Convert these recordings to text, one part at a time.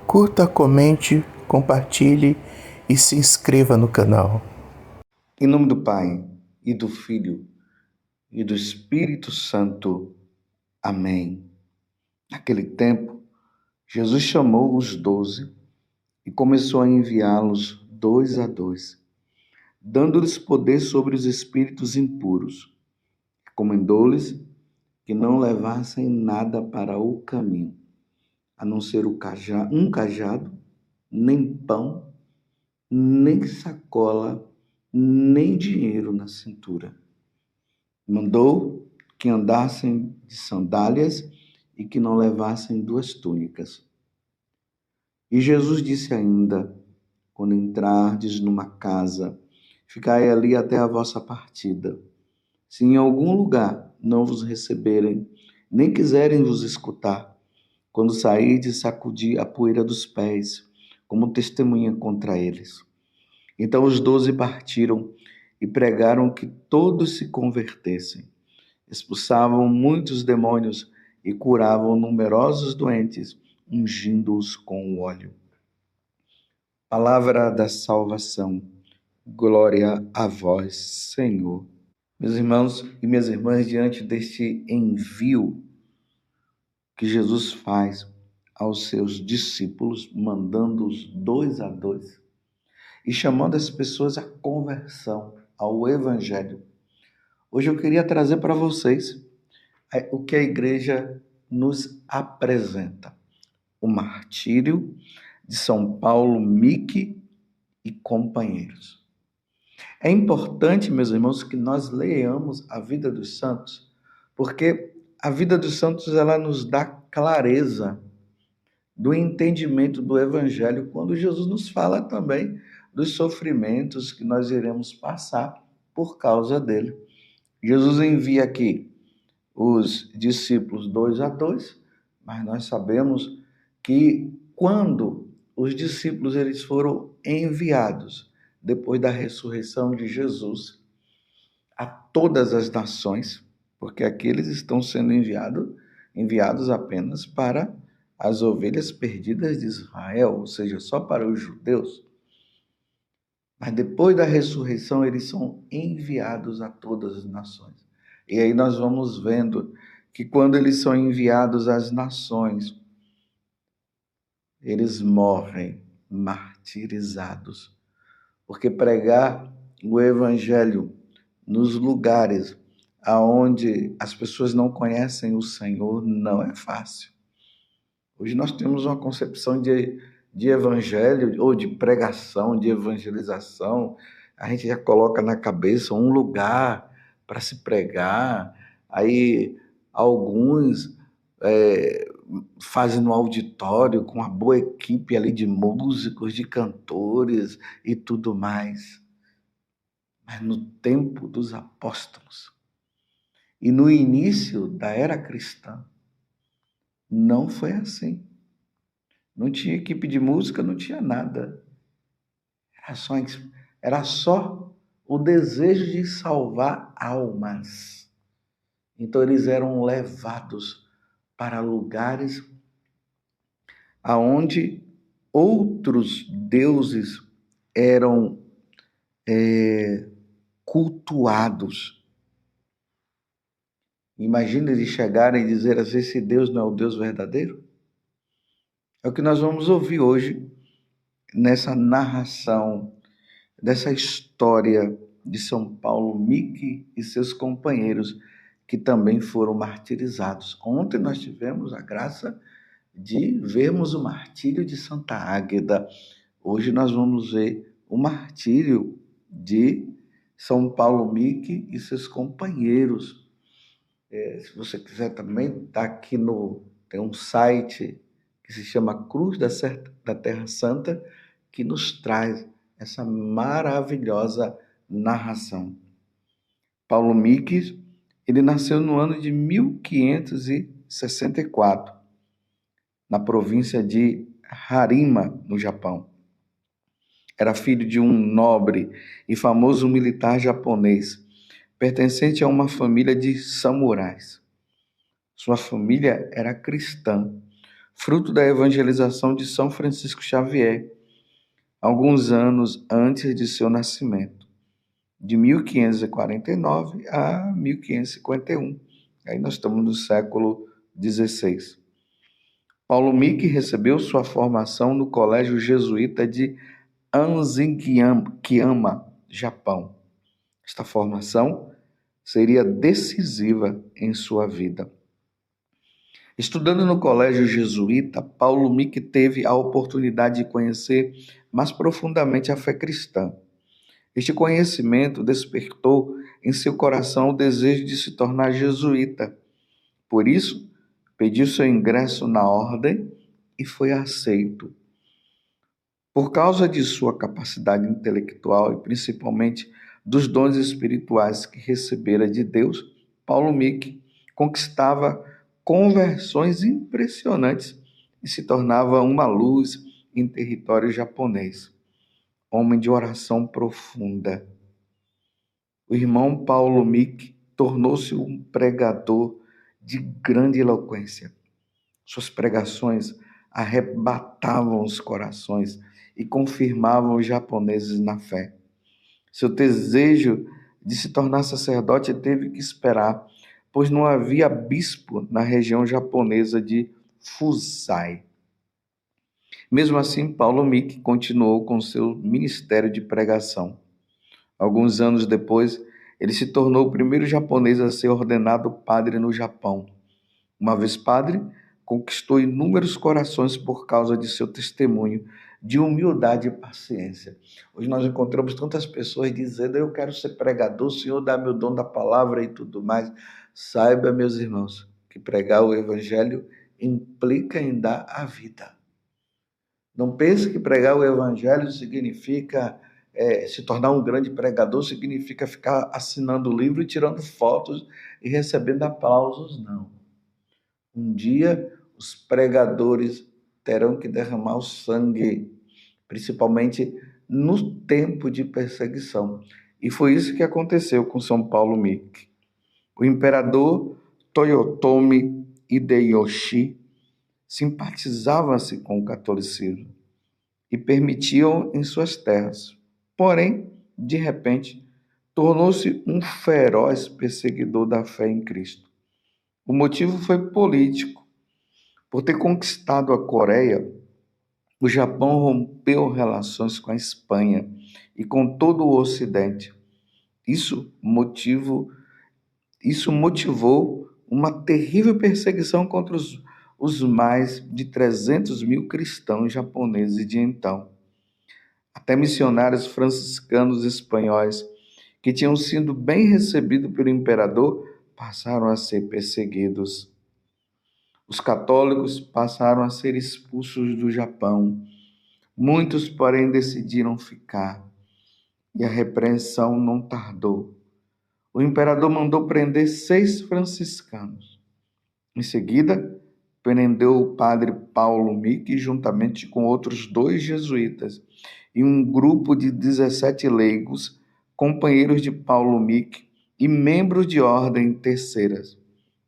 Curta, comente, compartilhe e se inscreva no canal. Em nome do Pai, e do Filho, e do Espírito Santo. Amém. Naquele tempo, Jesus chamou os 12 e começou a enviá-los 2 a 2, dando-lhes poder sobre os espíritos impuros. Recomendou-lhes que não levassem nada para o caminho, a não ser um cajado, nem pão, nem sacola, nem dinheiro na cintura. Mandou que andassem de sandálias e que não levassem 2 túnicas. E Jesus disse ainda: quando entrardes numa casa, ficai ali até a vossa partida. Se em algum lugar não vos receberem, nem quiserem vos escutar, quando sairdes, sacudi a poeira dos pés, como testemunha contra eles. Então os 12 partiram e pregaram que todos se convertessem. Expulsavam muitos demônios e curavam numerosos doentes, ungindo-os com o óleo. Palavra da salvação. Glória a vós, Senhor. Meus irmãos e minhas irmãs, diante deste envio que Jesus faz aos seus discípulos, mandando-os 2 a 2 e chamando as pessoas à conversão, ao Evangelho. Hoje eu queria trazer para vocês o que a igreja nos apresenta. O martírio de São Paulo Miki e companheiros. É importante, meus irmãos, que nós leiamos a vida dos santos, porque a vida dos santos ela nos dá clareza do entendimento do Evangelho, quando Jesus nos fala também dos sofrimentos que nós iremos passar por causa dele. Jesus envia aqui os discípulos 2 a 2, mas nós sabemos que quando os discípulos eles foram enviados depois da ressurreição de Jesus a todas as nações, porque aqui eles estão sendo enviados apenas para as ovelhas perdidas de Israel, ou seja, só para os judeus. Mas depois da ressurreição eles são enviados a todas as nações. E aí nós vamos vendo que quando eles são enviados às nações, eles morrem martirizados. Porque pregar o evangelho nos lugares aonde as pessoas não conhecem o Senhor não é fácil. Hoje nós temos uma concepção de evangelho ou de pregação, de evangelização. A gente já coloca na cabeça um lugar para se pregar. Aí alguns fazem no auditório com uma boa equipe ali de músicos, de cantores e tudo mais. Mas no tempo dos apóstolos e no início da era cristã, não foi assim. Não tinha equipe de música, não tinha nada. Era só o desejo de salvar almas. Então eles eram levados para lugares aonde outros deuses eram cultuados. Imagina eles chegarem e dizer assim, esse Deus não é o Deus verdadeiro? É o que nós vamos ouvir hoje nessa narração dessa história de São Paulo Miki e seus companheiros que também foram martirizados. Ontem nós tivemos a graça de vermos o martírio de Santa Águeda. Hoje nós vamos ver o martírio de São Paulo Miki e seus companheiros. Se você quiser também, tá aqui tem um site que se chama Cruz da Terra Santa, que nos traz essa maravilhosa narração. Paulo Miki, ele nasceu no ano de 1564, na província de Harima, no Japão. Era filho de um nobre e famoso militar japonês, pertencente a uma família de samurais. Sua família era cristã. fruto da evangelização de São Francisco Xavier, alguns anos antes de seu nascimento, de 1549 a 1551. Aí nós estamos no século XVI. Paulo Miki recebeu sua formação no Colégio Jesuíta de Anzingiyama, Japão. Esta formação seria decisiva em sua vida. Estudando no Colégio Jesuíta, Paulo Miki teve a oportunidade de conhecer mais profundamente a fé cristã. Este conhecimento despertou em seu coração o desejo de se tornar jesuíta. Por isso, pediu seu ingresso na ordem e foi aceito. Por causa de sua capacidade intelectual e principalmente dos dons espirituais que recebera de Deus, Paulo Miki conquistava conversões impressionantes e se tornava uma luz em território japonês. Homem de oração profunda. O irmão Paulo Miki tornou-se um pregador de grande eloquência. Suas pregações arrebatavam os corações e confirmavam os japoneses na fé. Seu desejo de se tornar sacerdote teve que esperar, pois não havia bispo na região japonesa de Fusai. Mesmo assim, Paulo Miki continuou com seu ministério de pregação. Alguns anos depois, ele se tornou o primeiro japonês a ser ordenado padre no Japão. Uma vez padre, conquistou inúmeros corações por causa de seu testemunho de humildade e paciência. Hoje nós encontramos tantas pessoas dizendo: eu quero ser pregador, o Senhor dá-me o dom da palavra e tudo mais. Saiba, meus irmãos, que pregar o evangelho implica em dar a vida. Não pense que pregar o evangelho significa se tornar um grande pregador, significa ficar assinando livro e tirando fotos e recebendo aplausos, não. Um dia os pregadores terão que derramar o sangue, principalmente no tempo de perseguição. E foi isso que aconteceu com São Paulo Miki. O imperador Toyotomi Hideyoshi simpatizava-se com o catolicismo e permitiam em suas terras. Porém, de repente, tornou-se um feroz perseguidor da fé em Cristo. O motivo foi político. Por ter conquistado a Coreia, o Japão rompeu relações com a Espanha e com todo o Ocidente. Isso motivou uma terrível perseguição contra os mais de 300 mil cristãos japoneses de então. Até missionários franciscanos espanhóis, que tinham sido bem recebidos pelo imperador, passaram a ser perseguidos. Os católicos passaram a ser expulsos do Japão. Muitos, porém, decidiram ficar, e a repreensão não tardou. O imperador mandou prender 6 franciscanos. Em seguida, prendeu o padre Paulo Miki juntamente com outros 2 jesuítas e um grupo de 17 leigos, companheiros de Paulo Miki e membros de ordem terceiras.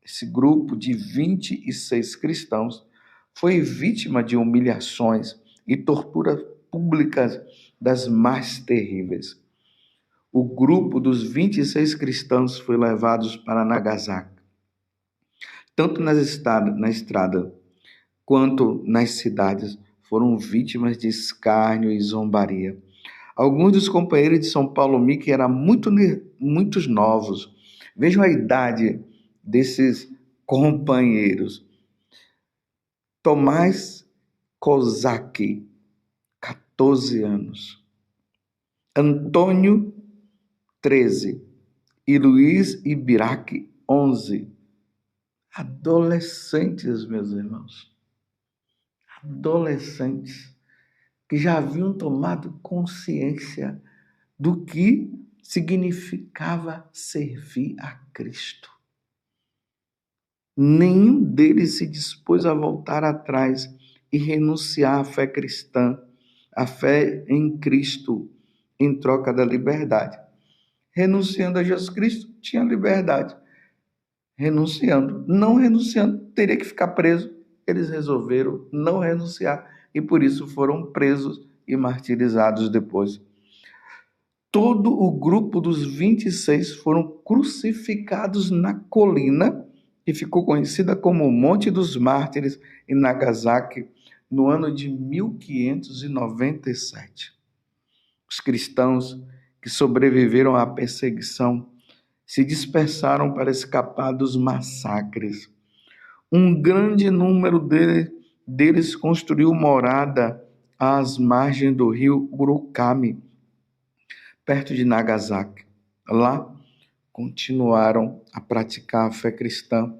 Esse grupo de 26 cristãos foi vítima de humilhações e torturas públicas das mais terríveis. O grupo dos 26 cristãos foi levado para Nagasaki. Tanto na estrada quanto nas cidades foram vítimas de escárnio e zombaria. Alguns dos companheiros de São Paulo Miki eram muito novos. Vejam a idade desses companheiros. Tomás Kozaki, 14 anos. Antônio, 13. E Luiz Ibiraque, 11. Adolescentes, meus irmãos. Adolescentes que já haviam tomado consciência do que significava servir a Cristo. Nenhum deles se dispôs a voltar atrás e renunciar à fé cristã, à fé em Cristo, em troca da liberdade. Renunciando a Jesus Cristo, tinha liberdade. Não renunciando, teria que ficar preso eles resolveram não renunciar e por isso foram presos e martirizados depois. Todo o grupo dos 26 foram crucificados na colina, que ficou conhecida como o Monte dos Mártires, em Nagasaki, no ano de 1597. Os cristãos que sobreviveram à perseguição se dispersaram para escapar dos massacres. Um grande número deles construiu morada às margens do rio Urukami, perto de Nagasaki. Lá, continuaram a praticar a fé cristã,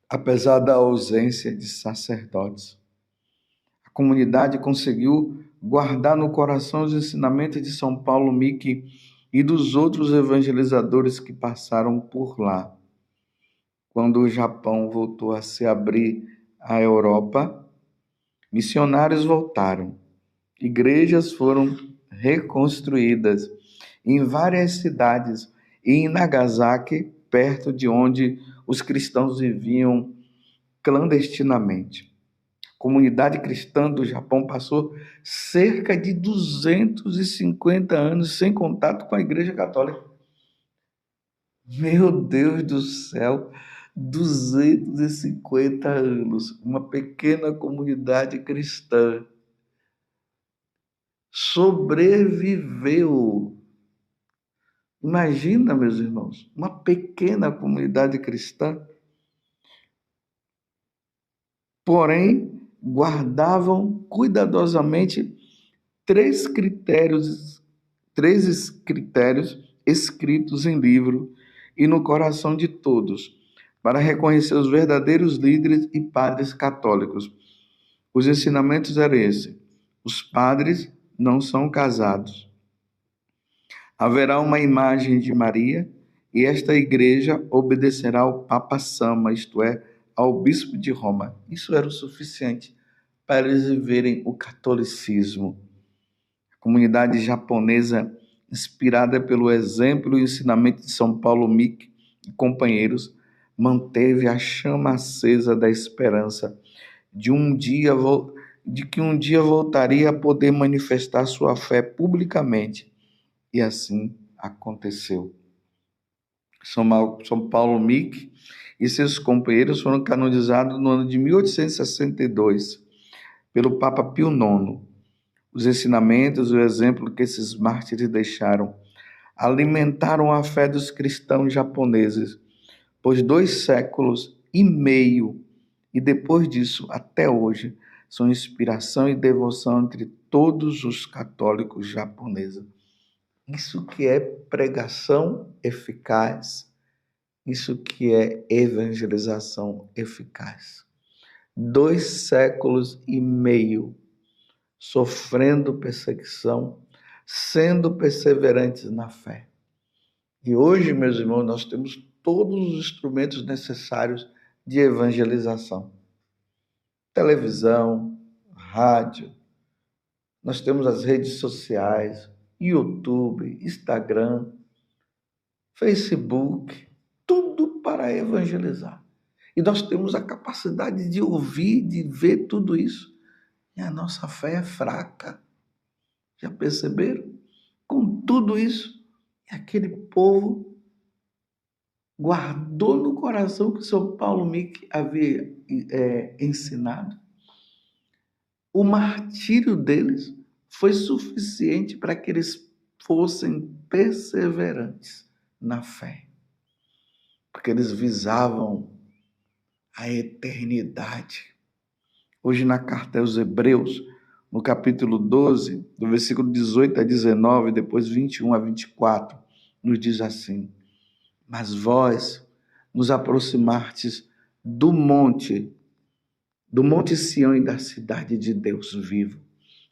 apesar da ausência de sacerdotes. A comunidade conseguiu guardar no coração os ensinamentos de São Paulo Miki e dos outros evangelizadores que passaram por lá. Quando o Japão voltou a se abrir à Europa, missionários voltaram, igrejas foram reconstruídas em várias cidades e em Nagasaki, perto de onde os cristãos viviam clandestinamente. A comunidade cristã do Japão passou cerca de 250 anos sem contato com a Igreja Católica. Meu Deus do céu! 250 anos, uma pequena comunidade cristã sobreviveu. Imagina, meus irmãos, uma pequena comunidade cristã, porém, guardavam cuidadosamente três critérios escritos em livro e no coração de todos, para reconhecer os verdadeiros líderes e padres católicos. Os ensinamentos eram esses: os padres não são casados. Haverá uma imagem de Maria e esta igreja obedecerá ao Papa Sama, isto é, ao bispo de Roma. Isso era o suficiente para eles viverem o catolicismo. A comunidade japonesa, inspirada pelo exemplo e ensinamento de São Paulo Miki e companheiros, manteve a chama acesa da esperança de que um dia voltaria a poder manifestar sua fé publicamente. E assim aconteceu. São Paulo Miki e seus companheiros foram canonizados no ano de 1862 pelo Papa Pio IX. Os ensinamentos e o exemplo que esses mártires deixaram alimentaram a fé dos cristãos japoneses por 2 séculos e meio, e depois disso, até hoje, são inspiração e devoção entre todos os católicos japoneses. Isso que é pregação eficaz, isso que é evangelização eficaz. 2 séculos e meio sofrendo perseguição, sendo perseverantes na fé. E hoje, meus irmãos, nós temos todos os instrumentos necessários de evangelização. Televisão, rádio, nós temos as redes sociais, YouTube, Instagram, Facebook, tudo para evangelizar. E nós temos a capacidade de ouvir, de ver tudo isso. E a nossa fé é fraca. Já perceberam? Com tudo isso, aquele povo guardou no coração que São Paulo Miki havia ensinado. O martírio deles foi suficiente para que eles fossem perseverantes na fé, porque eles visavam a eternidade. Hoje, na carta aos Hebreus, no capítulo 12, do versículo 18 a 19, depois 21 a 24, nos diz assim: mas vós nos aproximastes do monte Sião e da cidade de Deus vivo,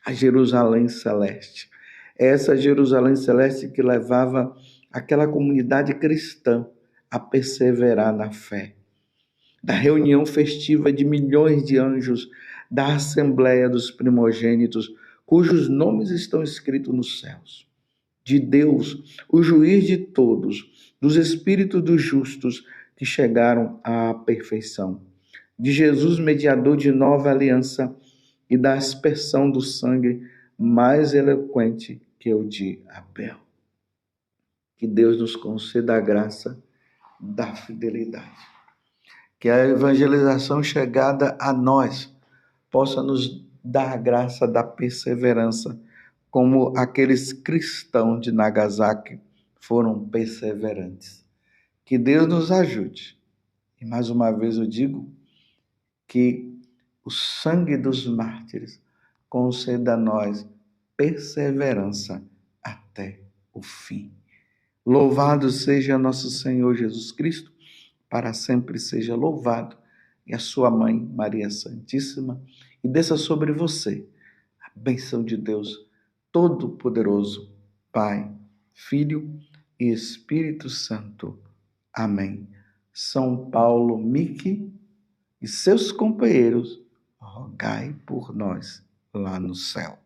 a Jerusalém celeste. Essa Jerusalém celeste que levava aquela comunidade cristã a perseverar na fé. Da reunião festiva de milhões de anjos, da assembleia dos primogênitos, cujos nomes estão escritos nos céus. De Deus, o juiz de todos, dos espíritos dos justos que chegaram à perfeição, de Jesus, mediador de nova aliança, e da aspersão do sangue mais eloquente que o de Abel. Que Deus nos conceda a graça da fidelidade. Que a evangelização chegada a nós possa nos dar a graça da perseverança, como aqueles cristãos de Nagasaki foram perseverantes. Que Deus nos ajude. E mais uma vez eu digo que o sangue dos mártires conceda a nós perseverança até o fim. Louvado seja nosso Senhor Jesus Cristo, para sempre seja louvado, e a sua mãe, Maria Santíssima, e desça sobre você a bênção de Deus Todo-Poderoso, Pai, Filho e Espírito Santo. Amém. São Paulo Miki e seus companheiros, rogai por nós lá no céu.